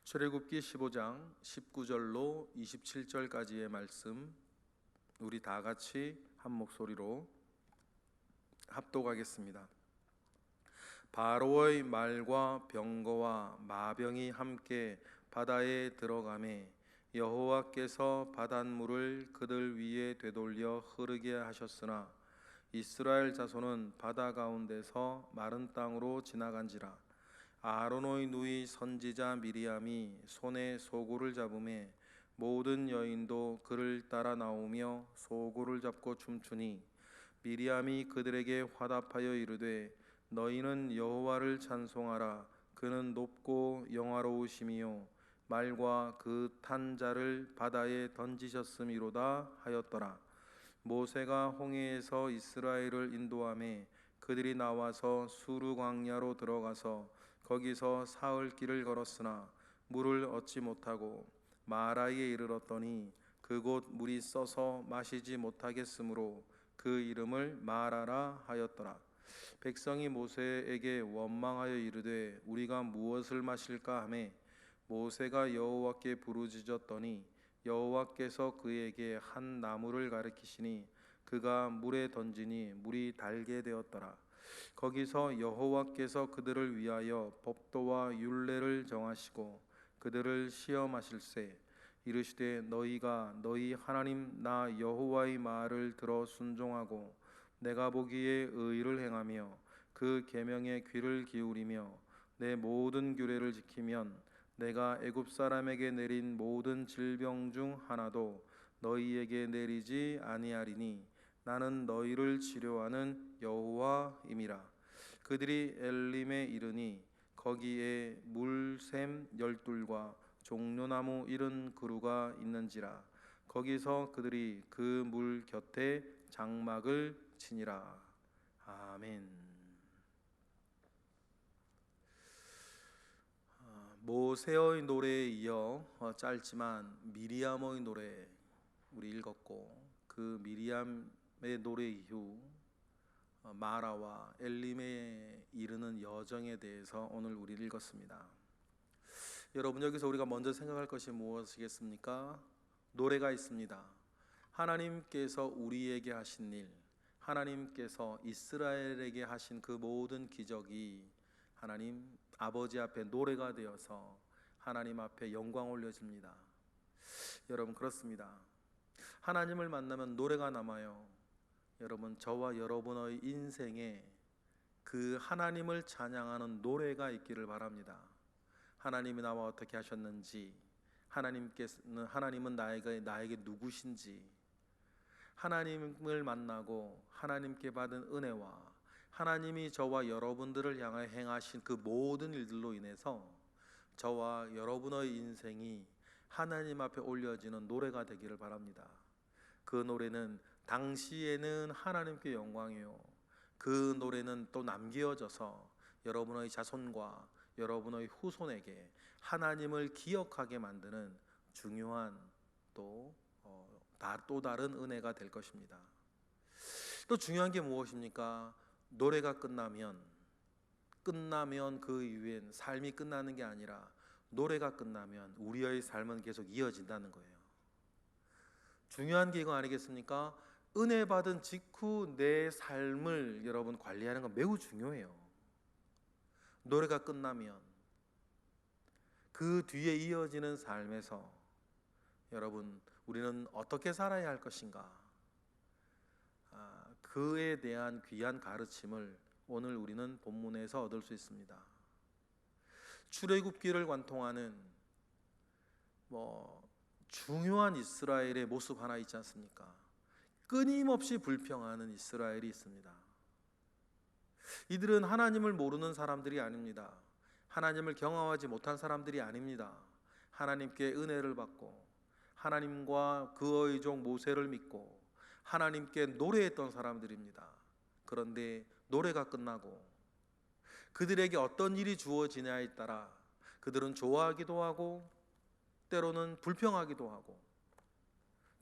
출애굽기 15장 19절로 27절까지의 말씀, 우리 다 같이 한 목소리로 합독하겠습니다. 바로의 말과 병거와 마병이 함께 바다에 들어가매 여호와께서 바닷물을 그들 위에 되돌려 흐르게 하셨으나 이스라엘 자손은 바다 가운데서 마른 땅으로 지나간지라. 아론의 누이 선지자 미리암이 손에 소고를 잡음에 모든 여인도 그를 따라 나오며 소고를 잡고 춤추니 미리암이 그들에게 화답하여 이르되 너희는 여호와를 찬송하라. 그는 높고 영화로우심이요 말과 그 탄 자를 바다에 던지셨음이로다 하였더라. 모세가 홍해에서 이스라엘을 인도하매 그들이 나와서 수르 광야로 들어가서 거기서 사흘 길을 걸었으나 물을 얻지 못하고 마라에 이르렀더니 그곳 물이 써서 마시지 못하겠으므로 그 이름을 마라라 하였더라. 백성이 모세에게 원망하여 이르되 우리가 무엇을 마실까 하매 모세가 여호와께 부르짖었더니 여호와께서 그에게 한 나무를 가리키시니 그가 물에 던지니 물이 달게 되었더라. 거기서 여호와께서 그들을 위하여 법도와 율례를 정하시고 그들을 시험하실세 이르시되 너희가 너희 하나님 나 여호와의 말을 들어 순종하고 내가 보기에 의를 행하며 그 계명에 귀를 기울이며 내 모든 규례를 지키면 내가 애굽 사람에게 내린 모든 질병 중 하나도 너희에게 내리지 아니하리니 나는 너희를 치료하는 여호와임이라. 그들이 엘림에 이르니 거기에 물샘 12과 종려나무 70그루가 있는지라. 거기서 그들이 그 물 곁에 장막을 치니라. 아멘. 모세의 노래에 이어 짧지만 미리암의 노래 우리 읽었고, 그 미리암의 노래 이후 마라와 엘림에 이르는 여정에 대해서 오늘 우리 읽었습니다. 여러분, 여기서 우리가 먼저 생각할 것이 무엇이겠습니까? 노래가 있습니다. 하나님께서 우리에게 하신 일, 하나님께서 이스라엘에게 하신 그 모든 기적이 하나님 아버지 앞에 노래가 되어서 하나님 앞에 영광 올려집니다. 여러분, 그렇습니다. 하나님을 만나면 노래가 남아요. 여러분, 저와 여러분의 인생에 그 하나님을 찬양하는 노래가 있기를 바랍니다. 하나님이 나와 어떻게 하셨는지, 하나님은 나에게 누구신지, 하나님을 만나고 하나님께 받은 은혜와 하나님이 저와 여러분들을 향하여 행하신 그 모든 일들로 인해서 저와 여러분의 인생이 하나님 앞에 올려지는 노래가 되기를 바랍니다. 그 노래는 당시에는 하나님께 영광이요, 그 노래는 또 남겨져서 여러분의 자손과 여러분의 후손에게 하나님을 기억하게 만드는 중요한 또 다른 은혜가 될 것입니다. 또 중요한 게 무엇입니까? 노래가 끝나면 그 이후엔 삶이 끝나는 게 아니라 노래가 끝나면 우리의 삶은 계속 이어진다는 거예요. 중요한 게 이거 아니겠습니까? 은혜 받은 직후 내 삶을 여러분 관리하는 건 매우 중요해요. 노래가 끝나면 그 뒤에 이어지는 삶에서 여러분, 우리는 어떻게 살아야 할 것인가? 그에 대한 귀한 가르침을 오늘 우리는 본문에서 얻을 수 있습니다. 출애굽기를 관통하는 중요한 이스라엘의 모습 하나 있지 않습니까? 끊임없이 불평하는 이스라엘이 있습니다. 이들은 하나님을 모르는 사람들이 아닙니다. 하나님을 경험하지 못한 사람들이 아닙니다. 하나님께 은혜를 받고 하나님과 그의 종 모세를 믿고 하나님께 노래했던 사람들입니다. 그런데 노래가 끝나고 그들에게 어떤 일이 주어지냐에 따라 그들은 좋아하기도 하고 때로는 불평하기도 하고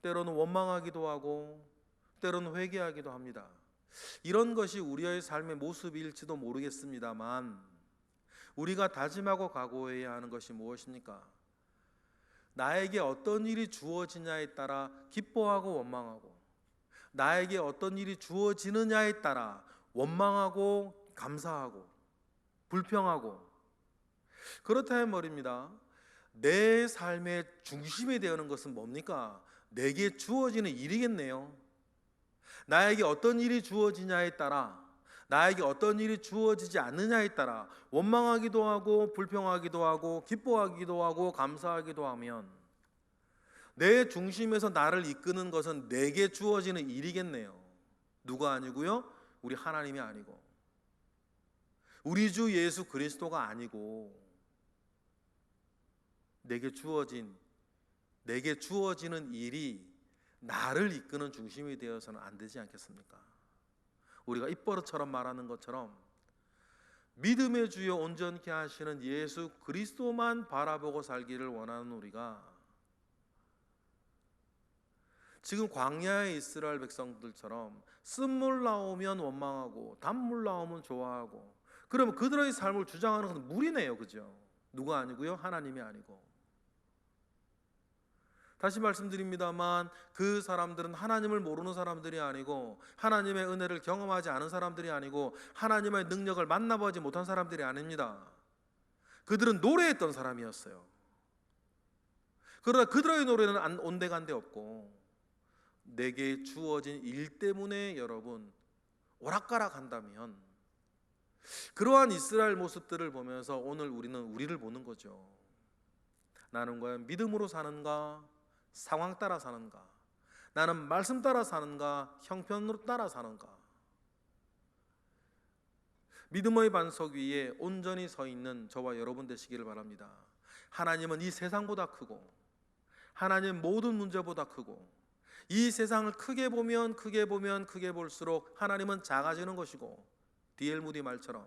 때로는 원망하기도 하고 때로는 회개하기도 합니다. 이런 것이 우리의 삶의 모습일지도 모르겠습니다만 우리가 다짐하고 각오해야 하는 것이 무엇입니까? 나에게 어떤 일이 주어지냐에 따라 기뻐하고 원망하고, 나에게 어떤 일이 주어지느냐에 따라 원망하고 감사하고 불평하고, 그렇다면 말입니다, 내 삶의 중심이 되는 것은 뭡니까? 내게 주어지는 일이겠네요. 나에게 어떤 일이 주어지냐에 따라, 나에게 어떤 일이 주어지지 않느냐에 따라 원망하기도 하고 불평하기도 하고 기뻐하기도 하고 감사하기도 하면, 내 중심에서 나를 이끄는 것은 내게 주어지는 일이겠네요. 누가 아니고요? 우리 하나님이 아니고, 우리 주 예수 그리스도가 아니고, 내게 주어지는 일이 나를 이끄는 중심이 되어서는 안 되지 않겠습니까? 우리가 입버릇처럼 말하는 것처럼 믿음의 주여 온전케 하시는 예수 그리스도만 바라보고 살기를 원하는 우리가, 지금 광야의 이스라엘 백성들처럼 쓴물 나오면 원망하고 단물 나오면 좋아하고, 그러면 그들의 삶을 주장하는 것은 무리네요. 그죠? 누가 아니고요? 하나님이 아니고. 다시 말씀드립니다만, 그 사람들은 하나님을 모르는 사람들이 아니고, 하나님의 은혜를 경험하지 않은 사람들이 아니고, 하나님의 능력을 만나보지 못한 사람들이 아닙니다. 그들은 노래했던 사람이었어요. 그러나 그들의 노래는 온데간데 없고, 내게 주어진 일 때문에 여러분 오락가락 한다면, 그러한 이스라엘 모습들을 보면서 오늘 우리는 우리를 보는 거죠. 나는 과연 믿음으로 사는가, 상황 따라 사는가? 나는 말씀 따라 사는가, 형편으로 따라 사는가? 믿음의 반석 위에 온전히 서 있는 저와 여러분 되시기를 바랍니다. 하나님은 이 세상보다 크고, 하나님은 모든 문제보다 크고, 이 세상을 크게 보면 크게 볼수록 하나님은 작아지는 것이고, D.L. 무디 말처럼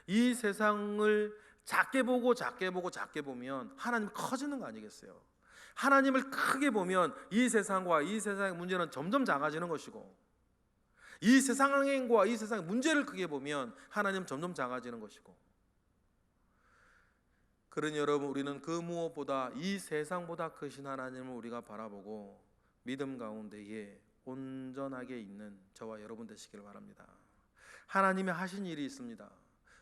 이 세상을 작게 보면 하나님 커지는 거 아니겠어요? 하나님을 크게 보면 이 세상과 이 세상의 문제는 점점 작아지는 것이고, 이 세상과 이 세상의 문제를 크게 보면 하나님은 점점 작아지는 것이고, 그러니 여러분, 우리는 그 무엇보다 이 세상보다 크신 하나님을 우리가 바라보고 믿음 가운데에 온전하게 있는 저와 여러분 되시길 바랍니다. 하나님이 하신 일이 있습니다.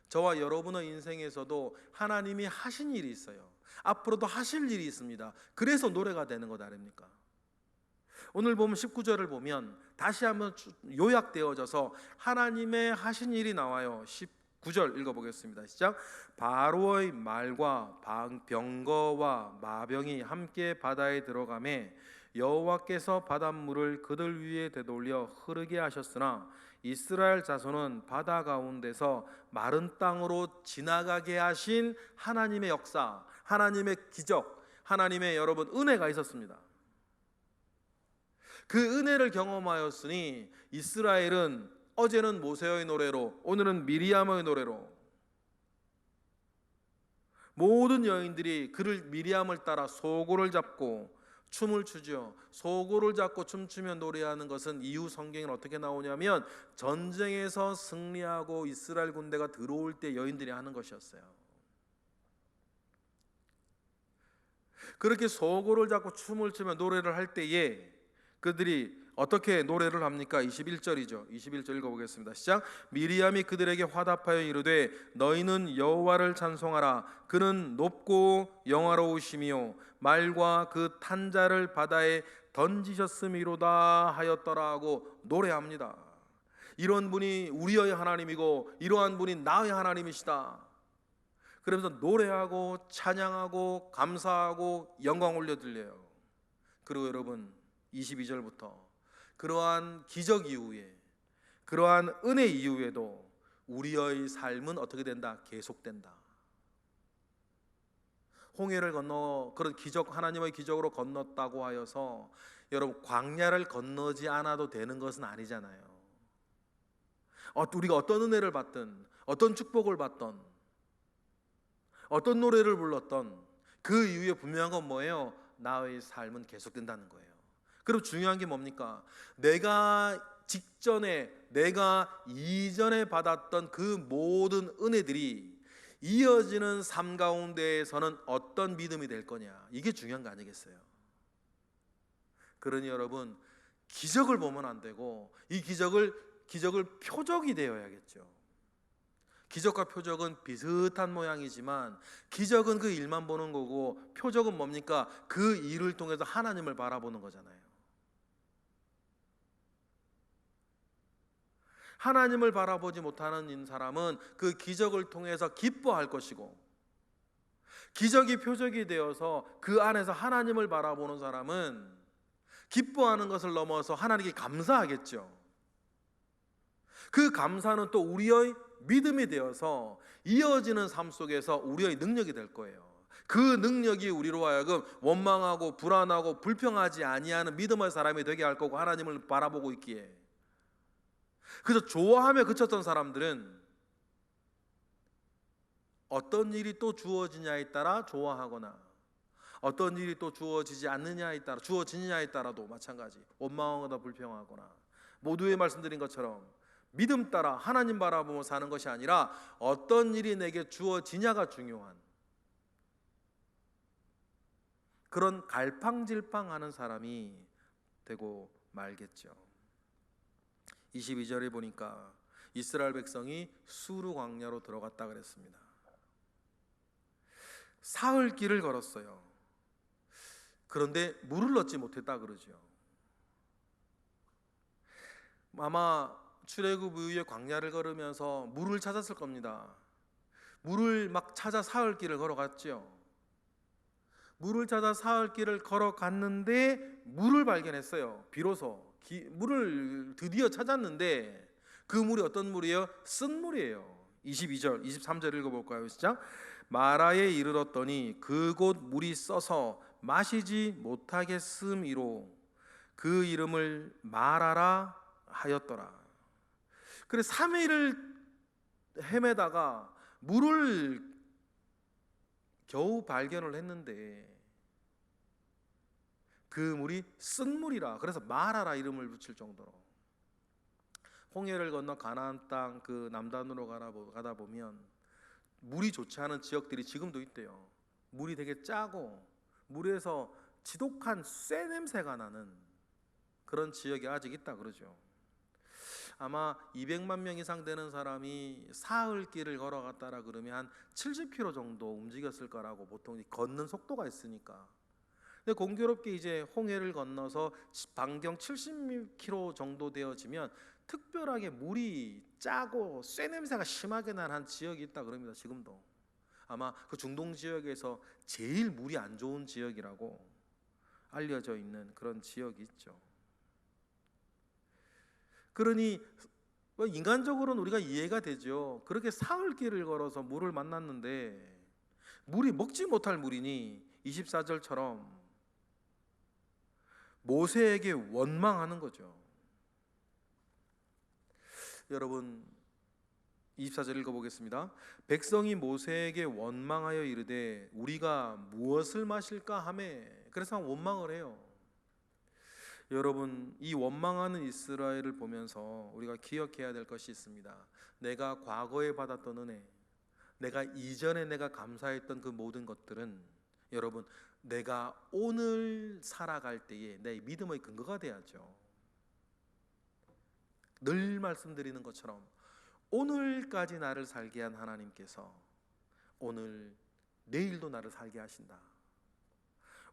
저와 여러분의 인생에서도 하나님이 하신 일이 있어요. 앞으로도 하실 일이 있습니다. 그래서 노래가 되는 것 아닙니까? 오늘 보면 19절을 보면 다시 한번 요약되어져서 하나님의 하신 일이 나와요. 19절 읽어보겠습니다. 시작. 바로의 말과 병거와 마병이 함께 바다에 들어가매 여호와께서 바닷물을 그들 위에 되돌려 흐르게 하셨으나 이스라엘 자손은 바다 가운데서 마른 땅으로 지나가게 하신 하나님의 역사, 하나님의 기적, 하나님의 여러분 은혜가 있었습니다. 그 은혜를 경험하였으니 이스라엘은 어제는 모세의 노래로, 오늘은 미리암의 노래로, 모든 여인들이 그를 미리암을 따라 소고를 잡고 춤을 추죠. 소고를 잡고 춤추며 노래하는 것은 이후 성경에 어떻게 나오냐면, 전쟁에서 승리하고 이스라엘 군대가 들어올 때 여인들이 하는 것이었어요. 그렇게 소고를 잡고 춤을 추며 노래를 할 때에 그들이 어떻게 노래를 합니까? 21절이죠. 21절 읽어보겠습니다. 시작. 미리암이 그들에게 화답하여 이르되 너희는 여호와를 찬송하라. 그는 높고 영화로우시며 말과 그 탄자를 바다에 던지셨음이로다 하였더라 하고 노래합니다. 이런 분이 우리의 하나님이고 이러한 분이 나의 하나님이시다. 그러면서 노래하고 찬양하고 감사하고 영광 올려드려요. 그리고 여러분 22절부터 그러한 기적 이후에, 그러한 은혜 이후에도 우리의 삶은 어떻게 된다? 계속된다. 홍해를 건너 그런 기적, 하나님의 기적으로 건넜다고 하여서 여러분 광야를 건너지 않아도 되는 것은 아니잖아요. 우리가 어떤 은혜를 받든, 어떤 축복을 받든, 어떤 노래를 불렀던 그 이후에 분명한 건 뭐예요? 나의 삶은 계속된다는 거예요. 그리고 중요한 게 뭡니까? 내가 이전에 받았던 그 모든 은혜들이 이어지는 삶 가운데에서는 어떤 믿음이 될 거냐, 이게 중요한 거 아니겠어요? 그러니 여러분, 기적을 보면 안 되고 이 기적을 표적이 되어야겠죠. 기적과 표적은 비슷한 모양이지만 기적은 그 일만 보는 거고 표적은 뭡니까? 그 일을 통해서 하나님을 바라보는 거잖아요. 하나님을 바라보지 못하는 사람은 그 기적을 통해서 기뻐할 것이고, 기적이 표적이 되어서 그 안에서 하나님을 바라보는 사람은 기뻐하는 것을 넘어서 하나님께 감사하겠죠. 그 감사는 또 우리의 믿음이 되어서 이어지는 삶 속에서 우리의 능력이 될 거예요. 그 능력이 우리로 하여금 원망하고 불안하고 불평하지 아니하는 믿음의 사람이 되게 할 거고, 하나님을 바라보고 있기에. 그래서 좋아하며 그쳤던 사람들은 어떤 일이 또 주어지냐에 따라 좋아하거나, 어떤 일이 또 주어지느냐에 따라도 마찬가지 원망하거나 불평하거나, 모두의 말씀드린 것처럼 믿음 따라 하나님 바라보며 사는 것이 아니라 어떤 일이 내게 주어지냐가 중요한 그런 갈팡질팡하는 사람이 되고 말겠죠. 22절에 보니까 이스라엘 백성이 수르 광야로 들어갔다 그랬습니다. 사흘 길을 걸었어요. 그런데 물을 얻지 못했다 그러죠. 아마 출애굽 이후에 광야를 걸으면서 물을 찾았을 겁니다. 물을 막 찾아 사흘 길을 걸어갔죠. 물을 찾아 사흘 길을 걸어갔는데 물을 발견했어요. 비로소 물을 드디어 찾았는데 그 물이 어떤 물이에요? 쓴 물이에요. 22절, 23절 읽어볼까요? 시작. 마라에 이르렀더니 그곳 물이 써서 마시지 못하겠음이로 그 이름을 마라라 하였더라. 그래 3일을 헤매다가 물을 겨우 발견을 했는데 그 물이 쓴 물이라, 그래서 마라라 이름을 붙일 정도로. 홍해를 건너 가나안 땅 그 남단으로 가다 보면 물이 좋지 않은 지역들이 지금도 있대요. 물이 되게 짜고 물에서 지독한 쇠 냄새가 나는 그런 지역이 아직 있다 그러죠. 아마 200만 명 이상 되는 사람이 사흘 길을 걸어갔다라 그러면 한 70km 정도 움직였을 거라고, 보통 걷는 속도가 있으니까. 근데 공교롭게 이제 홍해를 건너서 반경 70km 정도 되어지면 특별하게 물이 짜고 쇠 냄새가 심하게 나는 한 지역이 있다 그럽니다. 지금도 아마 그 중동 지역에서 제일 물이 안 좋은 지역이라고 알려져 있는 그런 지역이 있죠. 그러니 인간적으로는 우리가 이해가 되죠. 그렇게 사흘 길을 걸어서 물을 만났는데 물이 먹지 못할 물이니 24절처럼 모세에게 원망하는 거죠. 여러분 24절 읽어보겠습니다. 백성이 모세에게 원망하여 이르되 우리가 무엇을 마실까 하매, 그래서 원망을 해요. 여러분 이 원망하는 이스라엘을 보면서 우리가 기억해야 될 것이 있습니다. 내가 과거에 받았던 은혜, 내가 이전에 내가 감사했던 그 모든 것들은 여러분 내가 오늘 살아갈 때에 내 믿음의 근거가 돼야죠. 늘 말씀드리는 것처럼 오늘까지 나를 살게 한 하나님께서 오늘 내일도 나를 살게 하신다.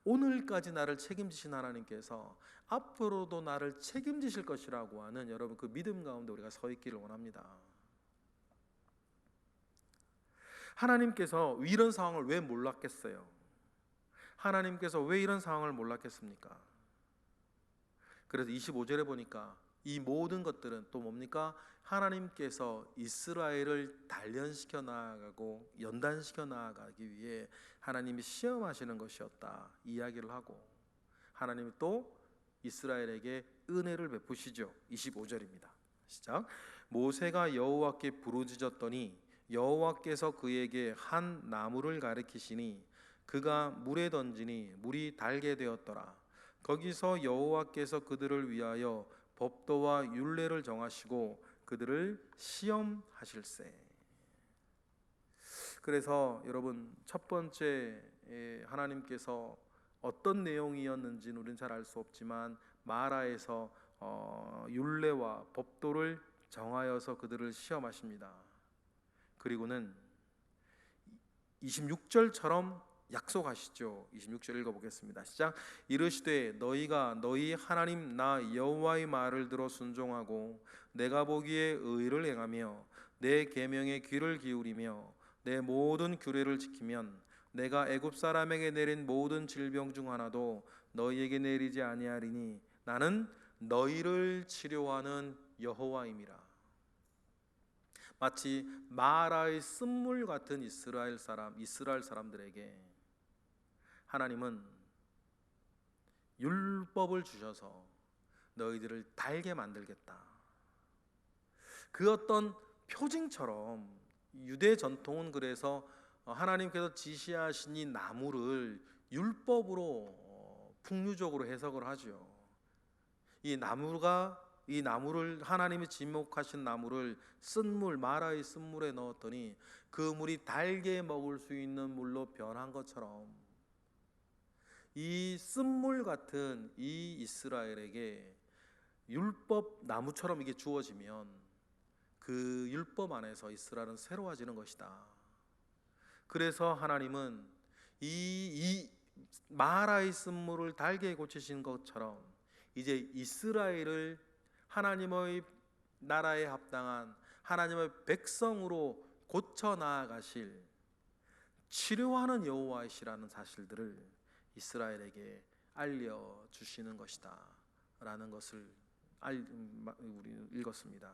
오늘까지 나를 책임지신 하나님께서 앞으로도 나를 책임지실 것이라고 하는 여러분 그 믿음 가운데 우리가 서 있기를 원합니다. 하나님께서 이런 상황을 왜 몰랐겠어요? 하나님께서 왜 이런 상황을 몰랐겠습니까? 그래서 25절에 보니까 이 모든 것들은 또 뭡니까? 하나님께서 이스라엘을 단련시켜 나아가고 연단시켜 나아가기 위해 하나님이 시험하시는 것이었다 이야기를 하고, 하나님이 또 이스라엘에게 은혜를 베푸시죠. 25절입니다. 시작. 모세가 여호와께 부르짖었더니 여호와께서 그에게 한 나무를 가리키시니 그가 물에 던지니 물이 달게 되었더라. 거기서 여호와께서 그들을 위하여 법도와 율례를 정하시고 그들을 시험하실세. 그래서 여러분, 첫 번째 하나님께서 어떤 내용이었는지는 우리는 잘 알 수 없지만 마라에서 율례와 법도를 정하여서 그들을 시험하십니다. 그리고는 26절처럼 약속하시죠. 26절 읽어보겠습니다. 시작. 이르시되 너희가 너희 하나님 나 여호와의 말을 들어 순종하고 내가 보기에 의를 행하며 내 계명에 귀를 기울이며 내 모든 규례를 지키면 내가 애굽 사람에게 내린 모든 질병 중 하나도 너희에게 내리지 아니하리니 나는 너희를 치료하는 여호와임이라. 마치 마라의 쓴물 같은 이스라엘 사람들에게 하나님은 율법을 주셔서 너희들을 달게 만들겠다. 그 어떤 표징처럼 유대 전통은 그래서 하나님께서 지시하신 이 나무를 율법으로 풍류적으로 해석을 하죠. 이 나무를 하나님이 지목하신 나무를 쓴물, 마라의 쓴물에 넣었더니 그 물이 달게 먹을 수 있는 물로 변한 것처럼 이 쓴물 같은 이 이스라엘에게 율법 나무처럼 이게 주어지면 그 율법 안에서 이스라엘은 새로워지는 것이다. 그래서 하나님은 이 마라의 쓴물을 달게 고치신 것처럼 이제 이스라엘을 하나님의 나라에 합당한 하나님의 백성으로 고쳐 나아가실 치료하는 여호와이시라는 사실들을 이스라엘에게 알려주시는 것이다 라는 것을 우리 읽었습니다.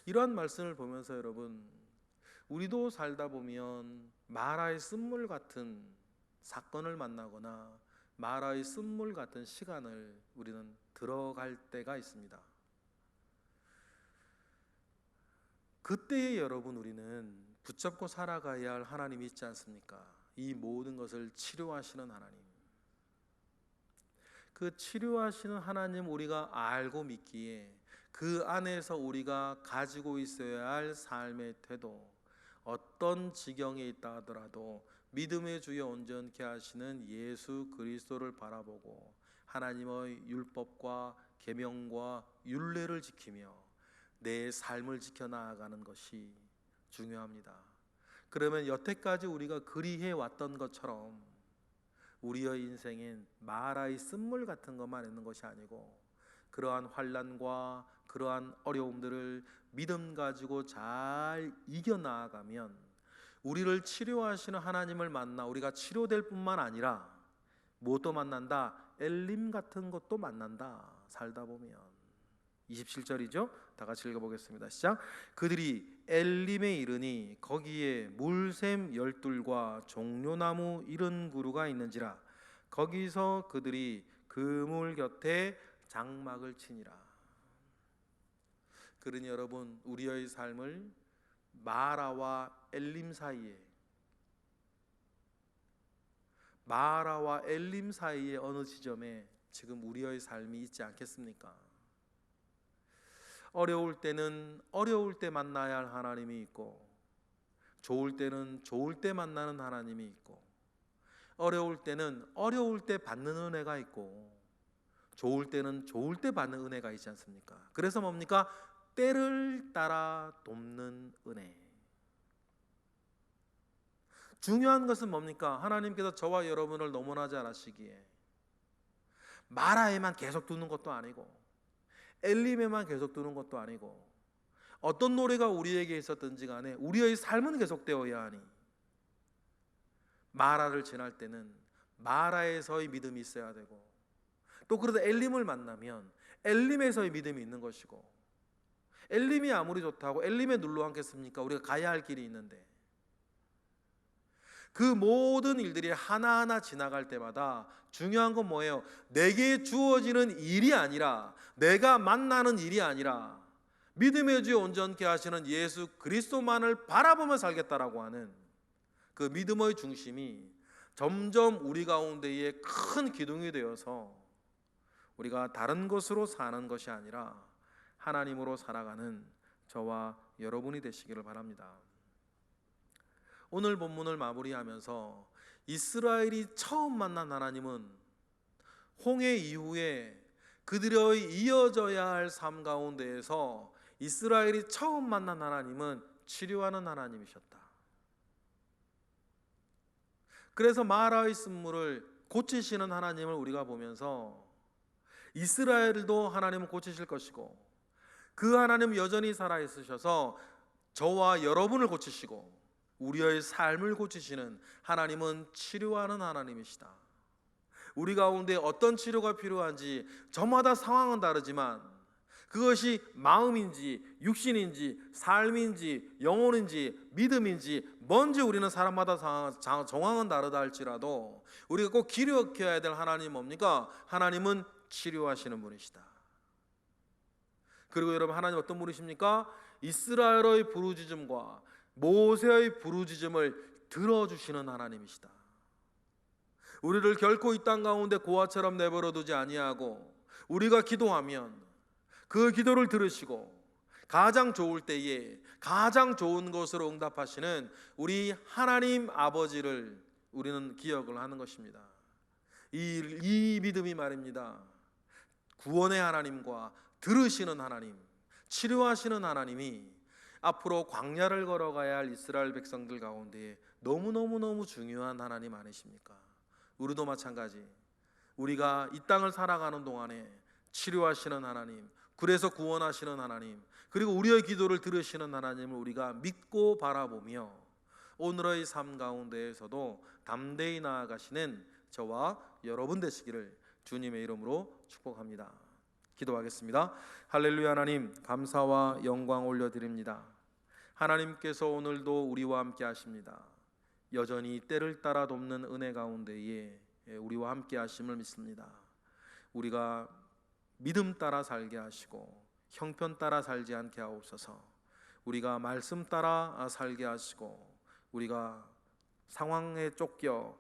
이러한 말씀을 보면서 여러분, 우리도 살다 보면 마라의 쓴물 같은 사건을 만나거나 마라의 쓴물 같은 시간을 우리는 들어갈 때가 있습니다. 그때에 여러분, 우리는 붙잡고 살아가야 할 하나님이 있지 않습니까? 이 모든 것을 치료하시는 하나님. 그 치료하시는 하나님 우리가 알고 믿기에 그 안에서 우리가 가지고 있어야 할 삶의 태도, 어떤 지경에 있다 하더라도 믿음의 주여 온전케 하시는 예수 그리스도를 바라보고 하나님의 율법과 계명과 율례를 지키며 내 삶을 지켜 나아가는 것이 중요합니다. 그러면 여태까지 우리가 그리해 왔던 것처럼 우리의 인생엔 마라의 쓴물 같은 것만 있는 것이 아니고 그러한 환난과 그러한 어려움들을 믿음 가지고 잘 이겨 나아가면 우리를 치료하시는 하나님을 만나 우리가 치료될 뿐만 아니라 무엇도 만난다? 엘림 같은 것도 만난다. 살다 보면 27절이죠. 다 같이 읽어보겠습니다. 시작. 그들이 엘림에 이르니 거기에 물샘 12과 종려나무 70그루가 있는지라. 거기서 그들이 그물 곁에 장막을 치니라. 그러니 여러분, 우리의 삶을 마라와 엘림 사이에 어느 지점에 지금 우리의 삶이 있지 않겠습니까? 어려울 때는 어려울 때 만나야 할 하나님이 있고, 좋을 때는 좋을 때 만나는 하나님이 있고, 어려울 때는 어려울 때 받는 은혜가 있고, 좋을 때는 좋을 때 받는 은혜가 있지 않습니까? 그래서 뭡니까? 때를 따라 돕는 은혜. 중요한 것은 뭡니까? 하나님께서 저와 여러분을 너무나 잘 아시기에 마라에만 계속 두는 것도 아니고 엘림에만 계속 두는 것도 아니고 어떤 노래가 우리에게 있었든지 간에 우리의 삶은 계속되어야 하니 마라를 지날 때는 마라에서의 믿음이 있어야 되고 또 그러다 엘림을 만나면 엘림에서의 믿음이 있는 것이고 엘림이 아무리 좋다고 엘림에 눌러 앉겠습니까? 우리가 가야 할 길이 있는데 그 모든 일들이 하나하나 지나갈 때마다 중요한 건 뭐예요? 내게 주어지는 일이 아니라 내가 만나는 일이 아니라 믿음의 주에 온전케 하시는 예수 그리스도만을 바라보며 살겠다라고 하는 그 믿음의 중심이 점점 우리 가운데에 큰 기둥이 되어서 우리가 다른 것으로 사는 것이 아니라 하나님으로 살아가는 저와 여러분이 되시기를 바랍니다. 오늘 본문을 마무리하면서 이스라엘이 처음 만난 하나님은 홍해 이후에 그들의 이어져야 할 삶 가운데에서 이스라엘이 처음 만난 하나님은 치료하는 하나님이셨다. 그래서 마라의 쓴물을 고치시는 하나님을 우리가 보면서 이스라엘도 하나님은 고치실 것이고 그 하나님은 여전히 살아있으셔서 저와 여러분을 고치시고 우리의 삶을 고치시는 하나님은 치료하는 하나님이시다. 우리 가운데 어떤 치료가 필요한지 저마다 상황은 다르지만 그것이 마음인지 육신인지 삶인지 영혼인지 믿음인지 뭔지 우리는 사람마다 정황은 다르다 할지라도 우리가 꼭 기억해야 될 하나님은 뭡니까? 하나님은 치료하시는 분이시다. 그리고 여러분, 하나님 어떤 분이십니까? 이스라엘의 부르짖음과 모세의 부르짖음을 들어주시는 하나님이시다. 우리를 결코 이 땅 가운데 고아처럼 내버려 두지 아니하고 우리가 기도하면 그 기도를 들으시고 가장 좋을 때에 가장 좋은 것으로 응답하시는 우리 하나님 아버지를 우리는 기억을 하는 것입니다. 이 믿음이 말입니다, 구원의 하나님과 들으시는 하나님, 치료하시는 하나님이 앞으로 광야를 걸어가야 할 이스라엘 백성들 가운데 너무너무 중요한 하나님 아니십니까? 우리도 마찬가지, 우리가 이 땅을 살아가는 동안에 치료하시는 하나님, 그래서 구원하시는 하나님, 그리고 우리의 기도를 들으시는 하나님을 우리가 믿고 바라보며 오늘의 삶 가운데에서도 담대히 나아가시는 저와 여러분 되시기를 주님의 이름으로 축복합니다. 기도하겠습니다. 할렐루야. 하나님, 감사와 영광 올려드립니다. 하나님께서 오늘도 우리와 함께 하십니다. 여전히 때를 따라 돕는 은혜 가운데에 우리와 함께 하심을 믿습니다. 우리가 믿음 따라 살게 하시고 형편 따라 살지 않게 하옵소서. 우리가 말씀 따라 살게 하시고 우리가 상황에 쫓겨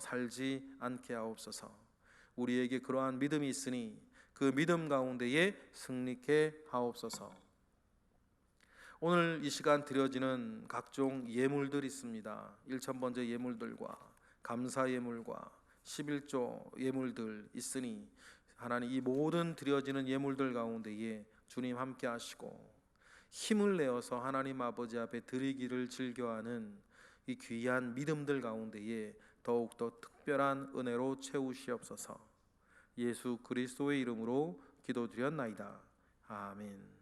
살지 않게 하옵소서. 우리에게 그러한 믿음이 있으니 그 믿음 가운데에 승리케 하옵소서. 오늘 이 시간 드려지는 각종 예물들이 있습니다. 1,000번째 예물들과 감사 예물과 11조 예물들 있으니 하나님, 이 모든 드려지는 예물들 가운데에 주님 함께 하시고 힘을 내어서 하나님 아버지 앞에 드리기를 즐겨하는 이 귀한 믿음들 가운데에 더욱더 특별한 은혜로 채우시옵소서. 예수 그리스도의 이름으로 기도드렸나이다. 아멘.